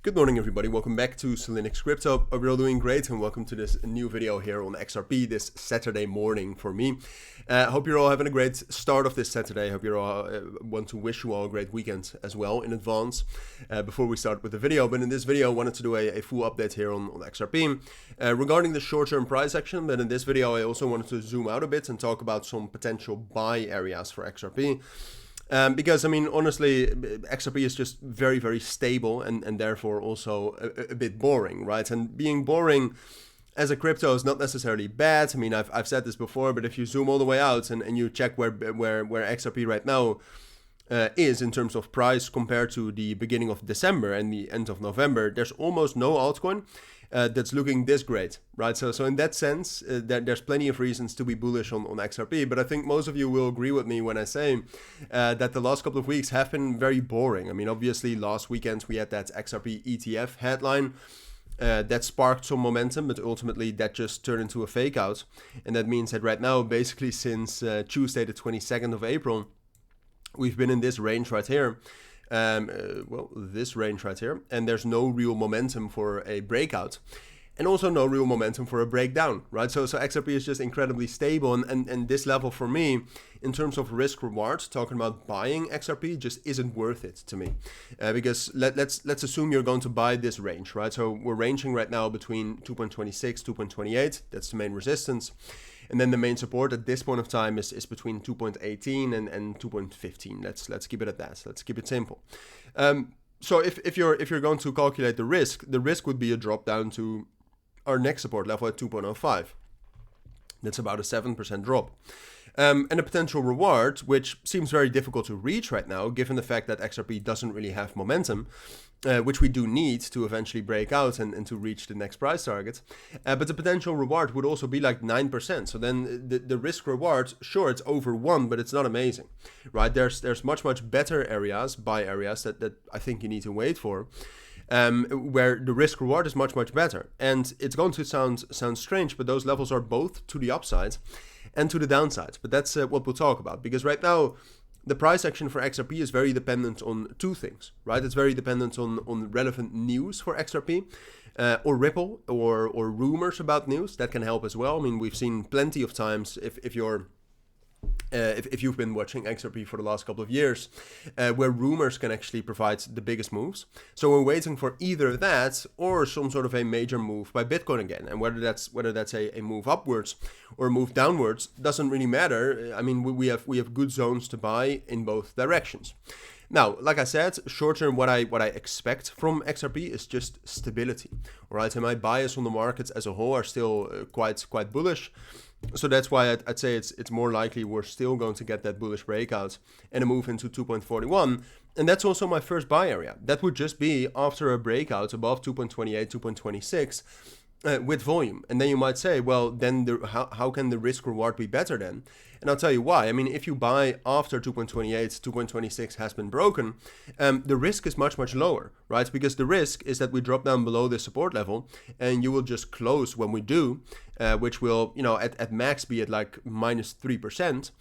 Good morning, everybody. Welcome back to Cilinix Crypto. Hope you're all doing great, and welcome to this new video here on XRP this Saturday morning for me. Hope you're all having a great start of this Saturday. Hope you're all want to wish you all a great weekend as well in advance. Before we start with the video, but in this video, I wanted to do a full update here on XRP regarding the short-term price action. But in this video, I also wanted to zoom out a bit and talk about some potential buy areas for XRP. Because, I mean, honestly, XRP is just very, very stable and therefore also a bit boring, right? And being boring as a crypto is not necessarily bad. I mean, I've said this before, but if you zoom all the way out and you check where XRP right now is in terms of price compared to the beginning of December and the end of November, there's almost no altcoin that's looking this great, right? So in that sense, there's plenty of reasons to be bullish on XRP, but I think most of you will agree with me when I say that the last couple of weeks have been very boring. I mean, obviously last weekend we had that XRP ETF headline that sparked some momentum, but ultimately that just turned into a fake out. And that means that right now, basically since Tuesday, the 22nd of April, we've been in this range right here. This range right here, and there's no real momentum for a breakout and also no real momentum for a breakdown, right? So XRP is just incredibly stable, and this level for me in terms of risk reward, talking about buying XRP, just isn't worth it to me, because let's assume you're going to buy this range, right? So we're ranging right now between 2.26 2.28. That's the main resistance. And then the main support at this point of time is between 2.18 and 2.15. Let's keep it at that. Let's keep it simple. So if you're going to calculate the risk would be a drop down to our next support level at 2.05. That's about a 7% drop. And a potential reward, which seems very difficult to reach right now, given the fact that XRP doesn't really have momentum, which we do need to eventually break out and to reach the next price target. But the potential reward would also be like 9%. So then the risk reward, sure, it's over 1, but it's not amazing, right? There's much better areas, buy areas that I think you need to wait for. Where the risk reward is much better. And it's going to sound strange, but those levels are both to the upside and to the downside. But that's what we'll talk about, because right now the price action for XRP is very dependent on two things, right? It's very dependent on relevant news for XRP, or Ripple, or rumors about news that can help as well. I mean, we've seen plenty of times if you've been watching XRP for the last couple of years, where rumors can actually provide the biggest moves. So we're waiting for either that or some sort of a major move by Bitcoin again. And whether that's a move upwards or a move downwards doesn't really matter. I mean, we have good zones to buy in both directions. Now, like I said, short term, what I expect from XRP is just stability. All right, and my bias on the markets as a whole are still quite bullish. So that's why I'd say it's more likely we're still going to get that bullish breakout and a move into 2.41. And that's also my first buy area. That would just be after a breakout above 2.28, 2.26 with volume. And then you might say, well, then how can the risk reward be better then? And I'll tell you why. I mean, if you buy after 2.28, 2.26 has been broken, the risk is much lower, right? Because the risk is that we drop down below the support level and you will just close when we do, which will, at max be at like minus 3%,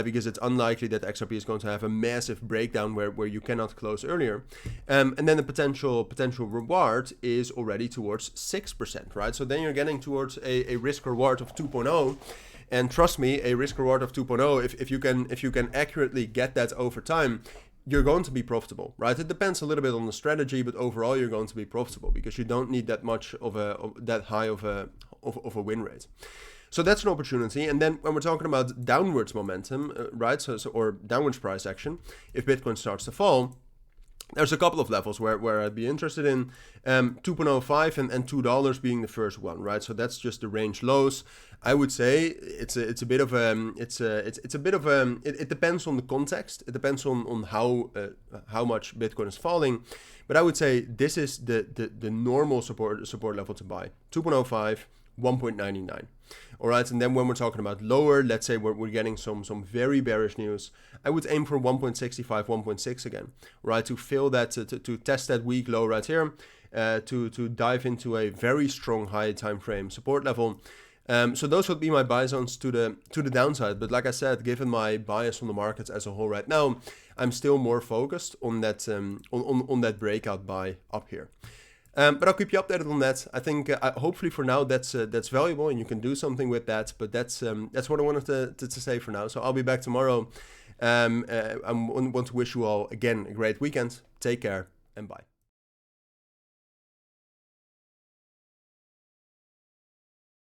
because it's unlikely that XRP is going to have a massive breakdown where you cannot close earlier. And then the potential reward is already towards 6%, right? So then you're getting towards a risk reward of 2.0. And trust me, a risk reward of 2.0, if you can accurately get that over time, you're going to be profitable, right? It depends a little bit on the strategy, but overall you're going to be profitable because you don't need that much that high of a win rate. So that's an opportunity. And then when we're talking about downwards momentum, right? Or downwards price action, if Bitcoin starts to fall, there's a couple of levels where I'd be interested in, 2.05 and $2 being the first one, right? So that's just the range lows. I would say it depends on the context. It depends on how much Bitcoin is falling, but I would say this is the normal support level to buy: 2.05, 1.99. All right, and then when we're talking about lower, let's say we're getting some very bearish news, I would aim for 1.65, 1.6 again, right, to fill that, to test that weak low right here, to dive into a very strong high time frame support level, So those would be my buy zones to the downside. But like I said, given my bias on the markets as a whole right now, I'm still more focused on that on that breakout buy up here. But I'll keep you updated on that. I think hopefully for now that's valuable and you can do something with that. But that's what I wanted to say for now. So I'll be back tomorrow. I want to wish you all again a great weekend. Take care and bye.